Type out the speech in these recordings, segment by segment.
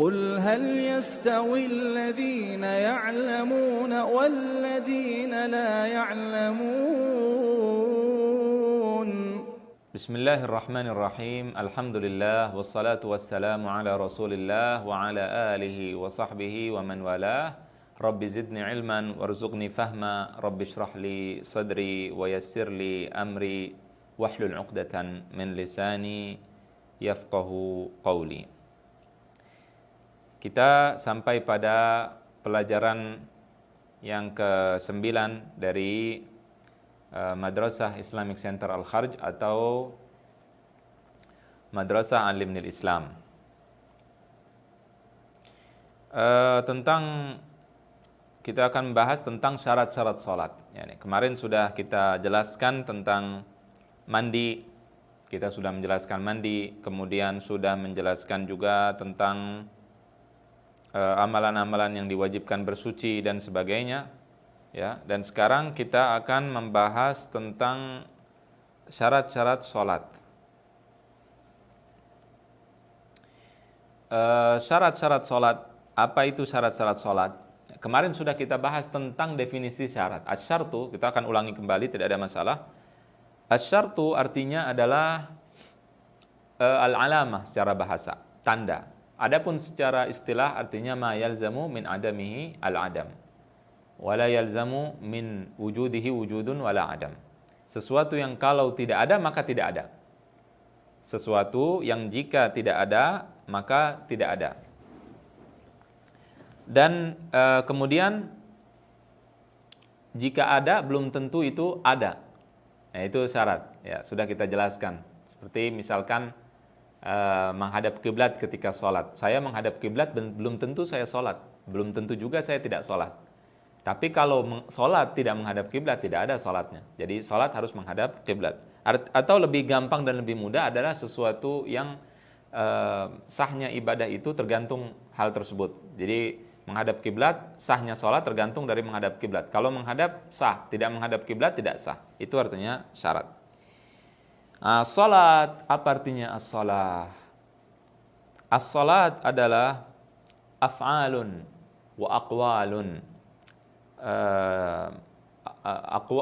قل هل يستوي الذين يعلمون والذين لا يعلمون. بسم الله الرحمن الرحيم. الحمد لله والصلاة والسلام على رسول الله وعلى آله وصحبه ومن والاه. رب زدني علما وارزقني فهما. رب اشرح لي صدري ويسر لي أمري واحلل عقدة من لساني يفقه قولي. Kita sampai pada pelajaran yang ke-9 dari Madrasah Islamic Center Al-Kharj atau Madrasah Alimnil Islam. Kita akan membahas tentang syarat-syarat sholat. Kemarin sudah kita jelaskan tentang mandi, kita sudah menjelaskan mandi, kemudian sudah menjelaskan juga tentang amalan-amalan yang diwajibkan bersuci dan sebagainya, ya. Dan sekarang kita akan membahas tentang syarat-syarat sholat. Syarat-syarat sholat, apa itu syarat-syarat sholat? Kemarin sudah kita bahas tentang definisi syarat. Asyartu, kita akan ulangi kembali, tidak ada masalah. Asyartu artinya adalah al-alamah secara bahasa, tanda. Adapun secara istilah artinya ma yalzamu min adamihi al-adam wala yalzamu min wujudihi wujudun wala adam. Sesuatu yang kalau tidak ada maka tidak ada. Sesuatu yang jika tidak ada maka tidak ada. Dan kemudian jika ada belum tentu itu ada. Nah, itu syarat, ya, sudah kita jelaskan. Seperti misalkan menghadap kiblat ketika sholat. Saya menghadap kiblat belum tentu saya sholat, belum tentu juga saya tidak sholat. Tapi kalau sholat tidak menghadap kiblat tidak ada sholatnya. Jadi sholat harus menghadap kiblat. Atau lebih gampang dan lebih mudah adalah sesuatu yang sahnya ibadah itu tergantung hal tersebut. Jadi menghadap kiblat, sahnya sholat tergantung dari menghadap kiblat. Kalau menghadap sah, tidak menghadap kiblat tidak sah. Itu artinya syarat. As-salat, apa artinya as-salah? As-salat adalah af'alun wa aqwalun.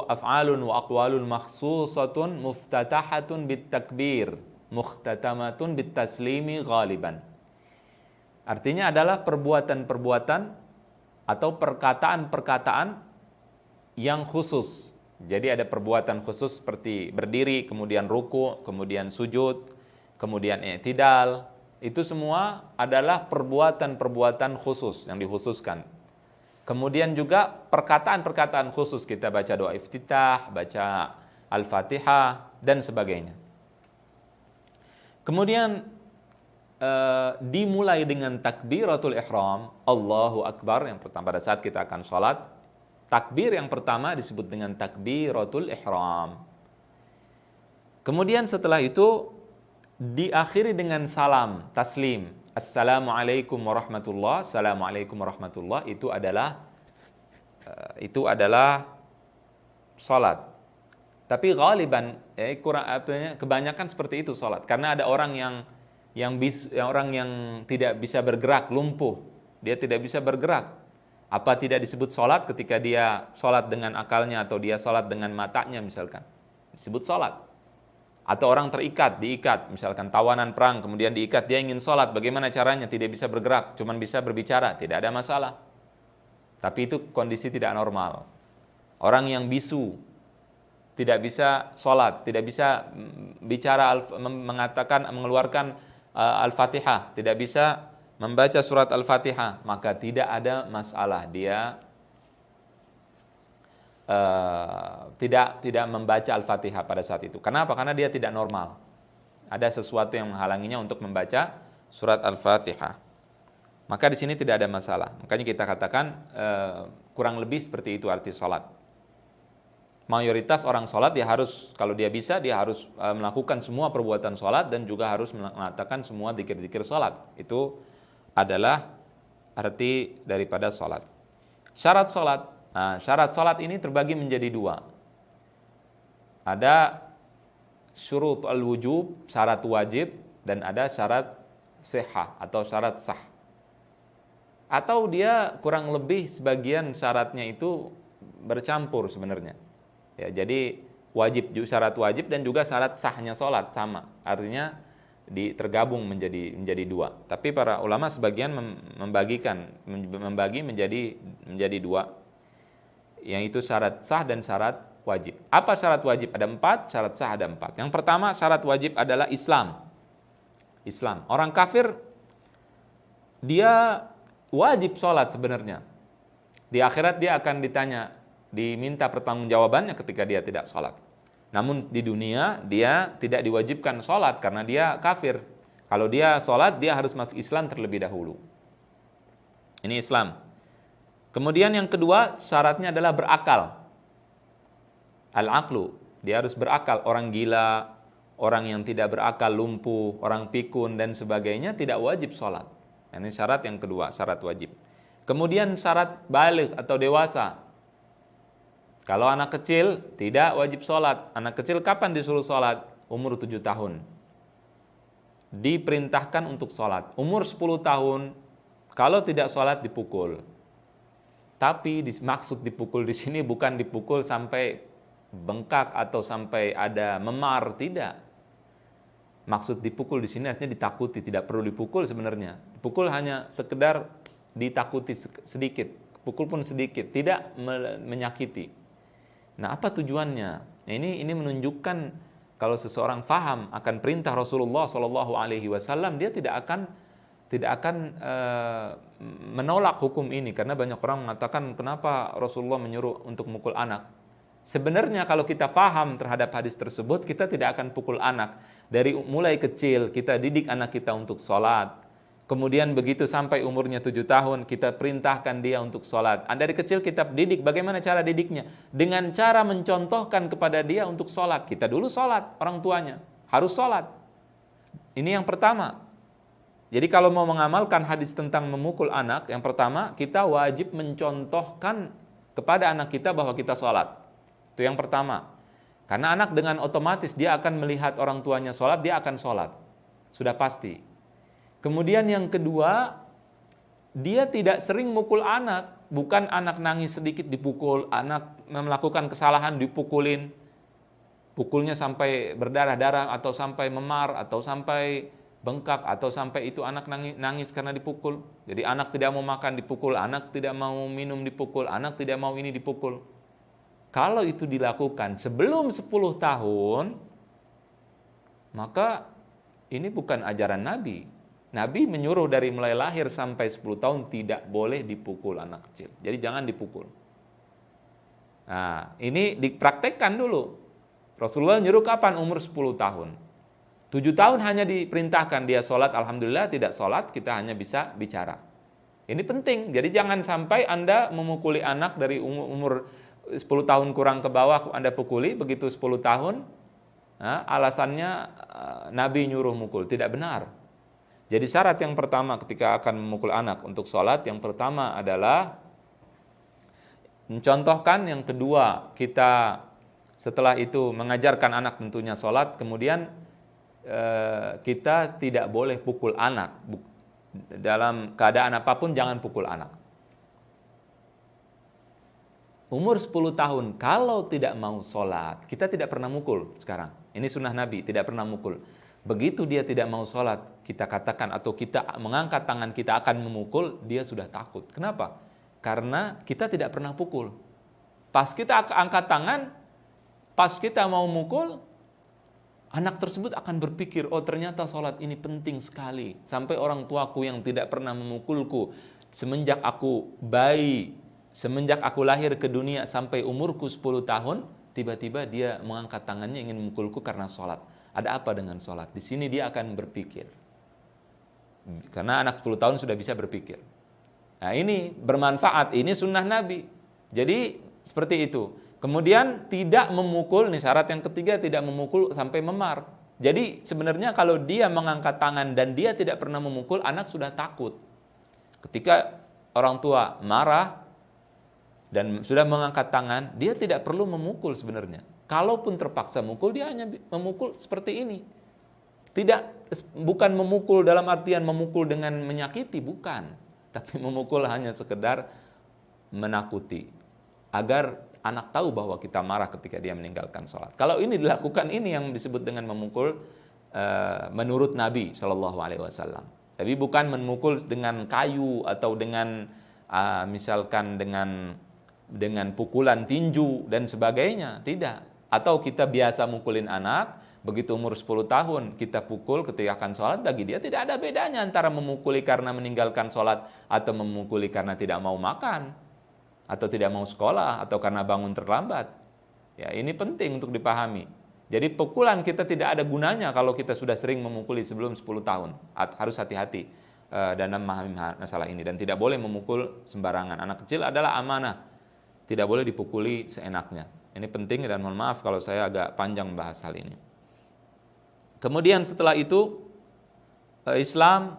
Af'alun wa aqwalun makhsusatun muftatahatun bit-takbir, mukhtatamatun bit-taslimi ghaliban. Artinya adalah perbuatan-perbuatan atau perkataan-perkataan yang khusus. Jadi ada perbuatan khusus seperti berdiri, kemudian ruku, kemudian sujud, kemudian i'tidal. Itu semua adalah perbuatan-perbuatan khusus yang dikhususkan. Kemudian juga perkataan-perkataan khusus, kita baca doa iftitah, baca Al-Fatihah, dan sebagainya. Kemudian dimulai dengan takbiratul ihram, Allahu Akbar, yang pertama pada saat kita akan sholat. Takbir yang pertama disebut dengan takbiratul ihram. Kemudian setelah itu diakhiri dengan salam, taslim. Assalamualaikum warahmatullah, assalamualaikum warahmatullah. Itu adalah salat. Tapi ghaliban, kebanyakan seperti itu salat. Karena ada orang yang tidak bisa bergerak, lumpuh. Dia tidak bisa bergerak. Apa tidak disebut sholat ketika dia sholat dengan akalnya atau dia sholat dengan matanya misalkan? Disebut sholat. Atau orang diikat, misalkan tawanan perang, kemudian diikat, dia ingin sholat, bagaimana caranya? Tidak bisa bergerak, cuma bisa berbicara, tidak ada masalah. Tapi itu kondisi tidak normal. Orang yang bisu, tidak bisa sholat, tidak bisa bicara, mengeluarkan Al-Fatihah, tidak bisa membaca surat Al-Fatihah, maka tidak ada masalah dia tidak membaca Al-Fatihah pada saat itu. Kenapa? Karena dia tidak normal. Ada sesuatu yang menghalanginya untuk membaca surat Al-Fatihah. Maka di sini tidak ada masalah. Makanya kita katakan kurang lebih seperti itu arti sholat. Mayoritas orang sholat dia harus, kalau dia bisa, dia harus melakukan semua perbuatan sholat dan juga harus mengatakan semua dzikir-dzikir sholat. Itu adalah arti daripada sholat. Syarat sholat. Nah, syarat sholat ini terbagi menjadi dua. Ada syurut al-wujub, syarat wajib, dan ada syarat sihah atau syarat sah. atau dia kurang lebih sebagian syaratnya itu bercampur sebenarnya. Ya, jadi syarat wajib dan juga syarat sahnya sholat sama. Artinya tergabung menjadi dua. Tapi para ulama sebagian membagi menjadi dua, yang itu syarat sah dan syarat wajib. Apa syarat wajib? Ada 4, syarat sah ada 4. Yang pertama syarat wajib adalah Islam. Orang kafir dia wajib sholat sebenarnya. Di akhirat dia akan diminta pertanggungjawabannya ketika dia tidak sholat. Namun di dunia dia tidak diwajibkan sholat karena dia kafir. Kalau dia sholat dia harus masuk Islam terlebih dahulu. Ini Islam. Kemudian yang kedua syaratnya adalah berakal. Al-aqlu, dia harus berakal. Orang gila, orang yang tidak berakal, lumpuh, orang pikun dan sebagainya tidak wajib sholat. Ini syarat yang kedua, syarat wajib. Kemudian syarat baligh atau dewasa. Kalau anak kecil tidak wajib sholat. Anak kecil kapan disuruh sholat? Umur 7 tahun. Diperintahkan untuk sholat. Umur 10 tahun, kalau tidak sholat dipukul. Tapi maksud dipukul di sini bukan dipukul sampai bengkak atau sampai ada memar, tidak. Maksud dipukul di sini artinya ditakuti, tidak perlu dipukul sebenarnya. Dipukul hanya sekedar ditakuti sedikit, pukul pun sedikit, tidak menyakiti. Nah, apa tujuannya? Ini menunjukkan kalau seseorang faham akan perintah Rasulullah SAW, dia tidak akan menolak hukum ini, karena banyak orang mengatakan kenapa Rasulullah menyuruh untuk memukul anak. Sebenarnya kalau kita faham terhadap hadis tersebut, kita tidak akan pukul anak. Dari mulai kecil kita didik anak kita untuk sholat. Kemudian begitu sampai umurnya 7 tahun kita perintahkan dia untuk sholat. Dari kecil kita didik. Bagaimana cara didiknya? Dengan cara mencontohkan kepada dia untuk sholat. Kita dulu sholat, orang tuanya harus sholat. Ini yang pertama. Jadi kalau mau mengamalkan hadis tentang memukul anak, yang pertama kita wajib mencontohkan kepada anak kita bahwa kita sholat. Itu yang pertama. Karena anak dengan otomatis dia akan melihat orang tuanya sholat, dia akan sholat. Sudah pasti. Kemudian yang kedua, dia tidak sering mukul anak. Bukan anak nangis sedikit dipukul, anak melakukan kesalahan dipukulin. Pukulnya sampai berdarah-darah atau sampai memar atau sampai bengkak atau sampai itu anak nangis karena dipukul. Jadi anak tidak mau makan dipukul, anak tidak mau minum dipukul, anak tidak mau ini dipukul. Kalau itu dilakukan sebelum 10 tahun, maka ini bukan ajaran Nabi. Nabi menyuruh dari mulai lahir sampai 10 tahun tidak boleh dipukul anak kecil. Jadi jangan dipukul. Nah, ini dipraktekkan dulu. Rasulullah nyuruh kapan? Umur 10 tahun. 7 tahun hanya diperintahkan dia sholat, alhamdulillah. Tidak sholat, kita hanya bisa bicara. Ini penting. Jadi jangan sampai Anda memukuli anak dari umur 10 tahun kurang ke bawah Anda pukuli, begitu 10 tahun, nah, alasannya Nabi nyuruh mukul. Tidak benar. Jadi syarat yang pertama ketika akan memukul anak untuk sholat, yang pertama adalah mencontohkan, yang kedua kita setelah itu mengajarkan anak tentunya sholat, kemudian kita tidak boleh pukul anak. Dalam keadaan apapun jangan pukul anak. Umur 10 tahun, kalau tidak mau sholat, kita tidak pernah mukul sekarang. Ini sunnah Nabi, tidak pernah mukul. Begitu dia tidak mau sholat, kita katakan atau kita mengangkat tangan kita akan memukul, dia sudah takut. Kenapa? Karena kita tidak pernah pukul. Pas kita angkat tangan, pas kita mau mukul, anak tersebut akan berpikir, oh ternyata sholat ini penting sekali. Sampai orang tuaku yang tidak pernah memukulku, semenjak aku bayi, semenjak aku lahir ke dunia sampai umurku 10 tahun, tiba-tiba dia mengangkat tangannya ingin memukulku karena sholat. Ada apa dengan sholat? Di sini dia akan berpikir. Karena anak 10 tahun sudah bisa berpikir. Nah ini bermanfaat, ini sunnah Nabi. Jadi seperti itu. Kemudian tidak memukul, nih syarat yang ketiga, tidak memukul sampai memar. Jadi sebenarnya kalau dia mengangkat tangan dan dia tidak pernah memukul, anak sudah takut. Ketika orang tua marah dan sudah mengangkat tangan, dia tidak perlu memukul sebenarnya. Kalaupun terpaksa memukul, dia hanya memukul seperti ini. Bukan memukul dalam artian memukul dengan menyakiti, bukan. tapi memukul hanya sekedar menakuti, agar anak tahu bahwa kita marah ketika dia meninggalkan sholat. Kalau ini dilakukan, ini yang disebut dengan memukul menurut Nabi Shallallahu Alaihi Wasallam. Tapi bukan memukul dengan kayu atau dengan misalkan dengan pukulan tinju dan sebagainya, tidak. Atau kita biasa mukulin anak, begitu umur 10 tahun kita pukul ketika akan sholat, bagi dia tidak ada bedanya antara memukuli karena meninggalkan sholat atau memukuli karena tidak mau makan atau tidak mau sekolah atau karena bangun terlambat. Ya, ini penting untuk dipahami. Jadi pukulan kita tidak ada gunanya kalau kita sudah sering memukuli sebelum 10 tahun. Harus hati-hati dalam memahami masalah ini, dan tidak boleh memukul sembarangan. Anak kecil adalah amanah, tidak boleh dipukuli seenaknya. Ini penting, dan mohon maaf kalau saya agak panjang membahas hal ini. Kemudian setelah itu Islam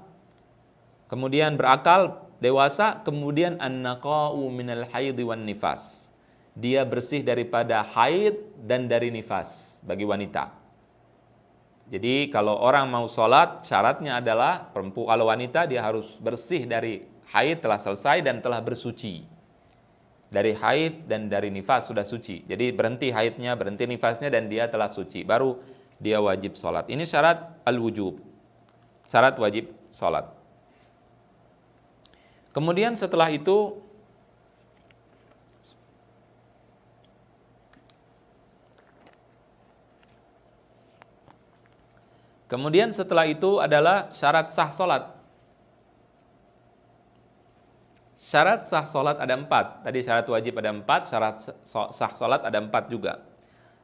kemudian berakal, dewasa, kemudian an-naqa'u minal haidhi wan nifas. Dia bersih daripada haid dan dari nifas bagi wanita. Jadi kalau orang mau sholat, syaratnya adalah kalau wanita dia harus bersih dari haid, telah selesai dan telah bersuci. Dari haid dan dari nifas sudah suci. Jadi berhenti haidnya, berhenti nifasnya, dan dia telah suci, baru dia wajib sholat. Ini syarat al-wujub, syarat wajib sholat. Kemudian setelah itu adalah syarat sah sholat. Syarat sah sholat ada 4. Tadi syarat wajib ada 4, syarat sah sholat ada 4 juga.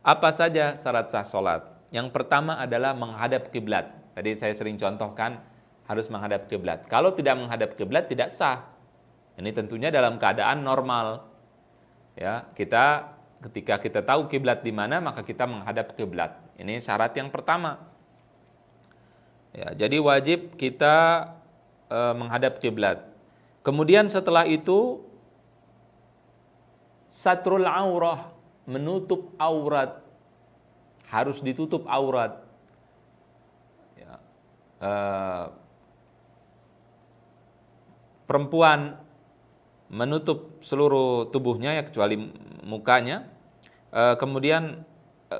Apa saja syarat sah sholat? Yang pertama adalah menghadap kiblat. Tadi saya sering contohkan, harus menghadap kiblat. Kalau tidak menghadap kiblat tidak sah. Ini tentunya dalam keadaan normal. Ya, ketika kita tahu kiblat di mana, maka kita menghadap kiblat. Ini syarat yang pertama. Ya, jadi wajib kita menghadap kiblat. Kemudian setelah itu satrul aurah, menutup aurat. Harus ditutup aurat. Ya. Perempuan menutup seluruh tubuhnya, ya kecuali mukanya. Kemudian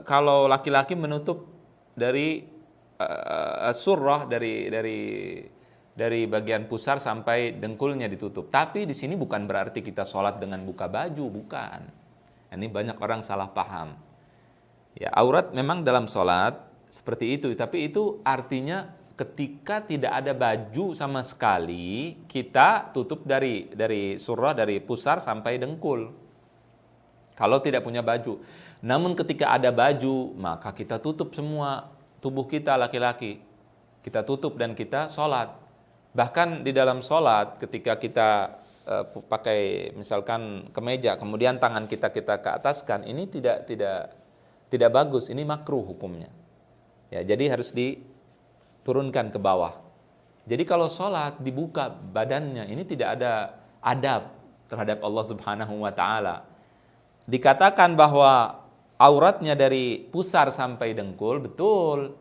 kalau laki-laki menutup dari surrah, dari bagian pusar sampai dengkulnya ditutup. Tapi di sini bukan berarti kita sholat dengan buka baju, bukan. Ini banyak orang salah paham. Ya, aurat memang dalam sholat seperti itu, tapi itu artinya ketika tidak ada baju sama sekali, kita tutup dari surah, dari pusar sampai dengkul. Kalau tidak punya baju. Namun ketika ada baju, maka kita tutup semua tubuh kita laki-laki. Kita tutup dan kita sholat. Bahkan di dalam sholat ketika kita pakai misalkan kemeja, kemudian tangan kita ke ataskan, ini tidak bagus, ini makruh hukumnya. Ya, jadi harus diturunkan ke bawah. Jadi kalau sholat dibuka badannya, ini tidak ada adab terhadap Allah Subhanahu wa Ta'ala. Dikatakan bahwa auratnya dari pusar sampai dengkul, betul.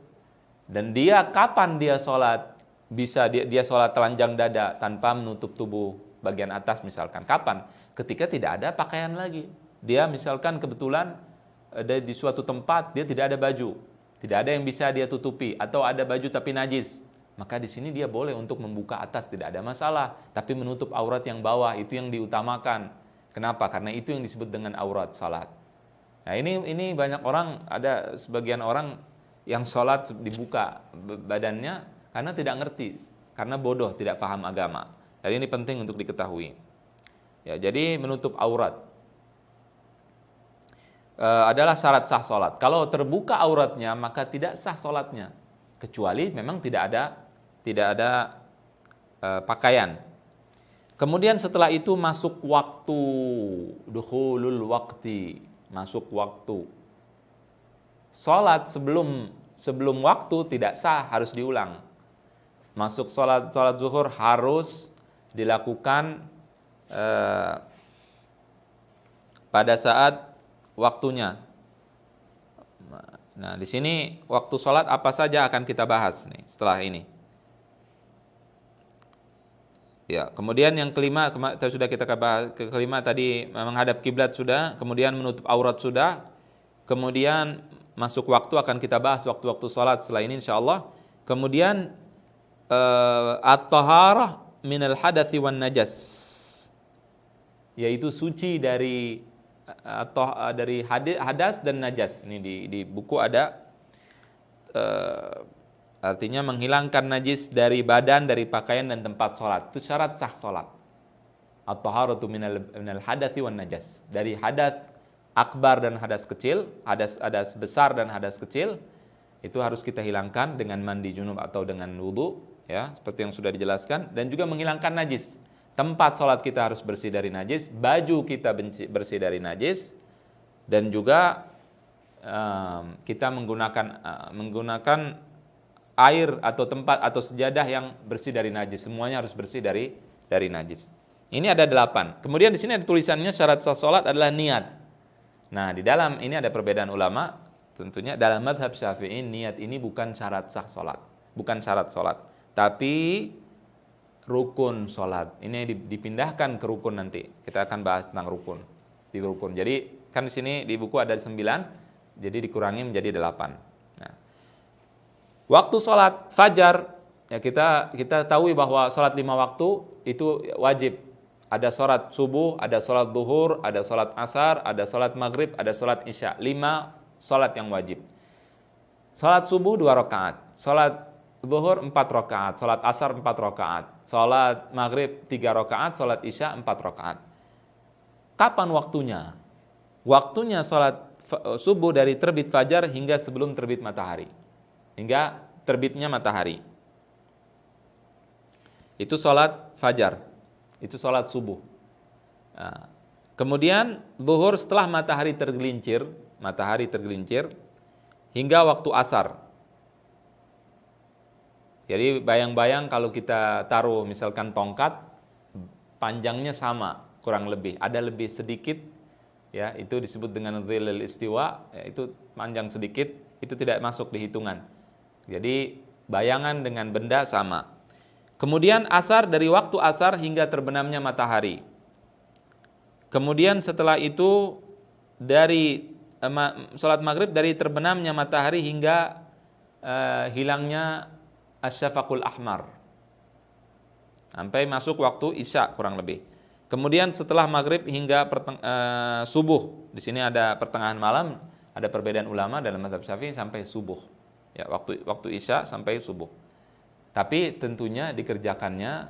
Dan dia kapan dia sholat? Bisa dia sholat telanjang dada tanpa menutup tubuh bagian atas misalkan. Kapan? Ketika tidak ada pakaian lagi. Dia misalkan kebetulan di suatu tempat dia tidak ada baju, tidak ada yang bisa dia tutupi, atau ada baju tapi najis, maka di sini dia boleh untuk membuka atas, tidak ada masalah, tapi menutup aurat yang bawah itu yang diutamakan. Kenapa? Karena itu yang disebut dengan aurat salat. Nah, ini banyak orang, ada sebagian orang yang sholat dibuka badannya karena tidak ngerti, karena bodoh, tidak paham agama. Jadi ini penting untuk diketahui. Ya, jadi menutup aurat adalah syarat sah sholat. Kalau terbuka auratnya maka tidak sah sholatnya, kecuali memang tidak ada pakaian. Kemudian setelah itu masuk waktu, dukhulul waqti, masuk waktu. Sholat sebelum waktu tidak sah, harus diulang. Masuk sholat zuhur harus dilakukan pada saat waktunya. Nah, di sini waktu sholat apa saja akan kita bahas nih setelah ini. Ya, kemudian yang kelima sudah kita bahas, kelima tadi menghadap kiblat sudah, kemudian menutup aurat sudah, kemudian masuk waktu akan kita bahas waktu-waktu salat setelah ini insyaallah. Kemudian at-taharah minal hadatsy wan najas, yaitu suci dari hadas dan najas. Ini di buku ada artinya menghilangkan najis dari badan, dari pakaian dan tempat sholat. Itu syarat sah sholat. At-taharatu minal hadatsy wan najas. Dari hadas akbar dan hadas kecil, hadas besar dan hadas kecil, itu harus kita hilangkan dengan mandi junub atau dengan wudu, ya, seperti yang sudah dijelaskan, dan juga menghilangkan najis. Tempat sholat kita harus bersih dari najis, baju kita bersih dari najis, dan juga kita menggunakan air atau tempat atau sejadah yang bersih dari najis. Semuanya harus bersih dari najis. Ini ada 8. Kemudian di sini ada tulisannya syarat sah salat adalah niat. Nah, di dalam ini ada perbedaan ulama. Tentunya dalam mazhab Syafi'i niat ini bukan syarat sah salat, bukan syarat salat, tapi rukun salat. Ini dipindahkan ke rukun nanti. Kita akan bahas tentang rukun. Di rukun. Jadi kan di sini di buku ada 9, jadi dikurangi menjadi 8. Waktu sholat fajar, ya kita tahu bahwa sholat 5 waktu itu wajib. Ada sholat subuh, ada sholat duhur, ada sholat asar, ada sholat maghrib, ada sholat isya. 5 sholat yang wajib. Sholat subuh 2 rakaat, sholat duhur 4 rakaat, sholat asar 4 rakaat, sholat maghrib 3 rakaat, sholat isya 4 rakaat. Kapan waktunya? Waktunya sholat subuh dari terbit fajar hingga sebelum terbit matahari. Hingga terbitnya matahari. Itu sholat fajar. Itu sholat subuh. Nah, kemudian zuhur setelah matahari tergelincir hingga waktu asar. Jadi bayang-bayang kalau kita taruh misalkan tongkat, panjangnya sama kurang lebih. Ada lebih sedikit, ya, itu disebut dengan dhilal istiwa, ya, itu panjang sedikit, itu tidak masuk di hitungan. Jadi bayangan dengan benda sama. Kemudian asar, dari waktu asar hingga terbenamnya matahari. Kemudian setelah itu dari sholat maghrib dari terbenamnya matahari hingga hilangnya asyafaqul ahmar. Sampai masuk waktu isya kurang lebih. Kemudian setelah maghrib hingga subuh. Di sini ada pertengahan malam, ada perbedaan ulama dalam mazhab Syafi'i sampai subuh. Ya, waktu isya sampai subuh. Tapi tentunya dikerjakannya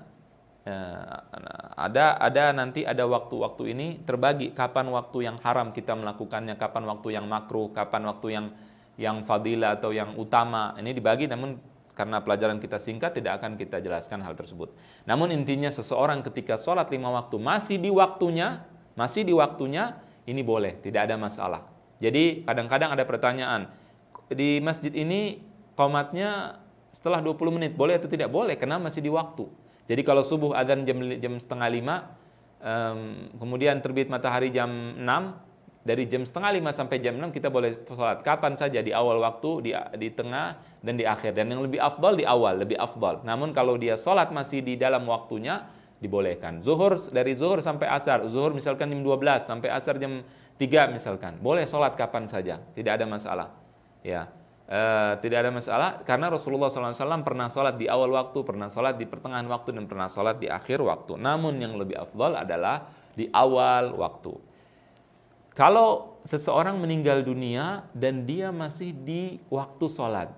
nanti ada waktu-waktu ini terbagi, kapan waktu yang haram kita melakukannya, kapan waktu yang makruh, kapan waktu yang fadilah atau yang utama. Ini dibagi, namun karena pelajaran kita singkat tidak akan kita jelaskan hal tersebut. Namun intinya seseorang ketika sholat 5 waktu masih di waktunya ini boleh, tidak ada masalah. Jadi kadang-kadang ada pertanyaan, di masjid ini qomatnya setelah 20 menit, boleh atau tidak? Boleh, karena masih di waktu. Jadi kalau subuh adzan jam setengah 5, kemudian terbit matahari jam 6, dari jam setengah 5 sampai jam 6 kita boleh sholat kapan saja, di awal waktu, di tengah, dan di akhir. Dan yang lebih afdal di awal, lebih afdal. Namun kalau dia sholat masih di dalam waktunya, dibolehkan. Zuhur, dari zuhur sampai asar, zuhur misalkan jam 12 sampai asar jam 3 misalkan, boleh sholat kapan saja, tidak ada masalah. Ya, tidak ada masalah karena Rasulullah SAW pernah sholat di awal waktu, pernah sholat di pertengahan waktu, dan pernah sholat di akhir waktu. Namun yang lebih afdal adalah di awal waktu. Kalau seseorang meninggal dunia dan dia masih di waktu sholat,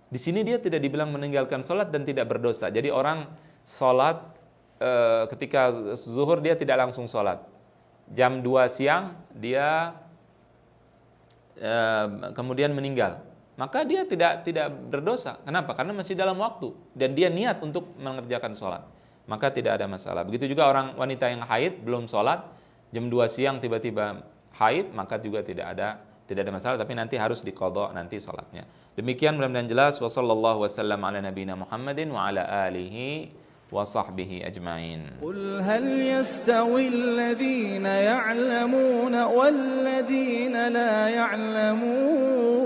di sini dia tidak dibilang meninggalkan sholat dan tidak berdosa. Jadi orang sholat ketika zuhur dia tidak langsung sholat. Jam 2 siang dia kemudian meninggal, maka dia tidak berdosa. Kenapa? Karena masih dalam waktu dan dia niat untuk mengerjakan sholat, maka tidak ada masalah. Begitu juga orang wanita yang haid belum sholat, jam 2 siang tiba-tiba haid, maka juga tidak ada masalah, tapi nanti harus diqadha nanti sholatnya. Demikian mudah-mudahan jelas. Wassallallahu wasallam ala nabiyina Muhammadin wa ala alihi wa sahbihi ajma'in. قل هل يستوي الذين يعلمون والذين لا يعلمون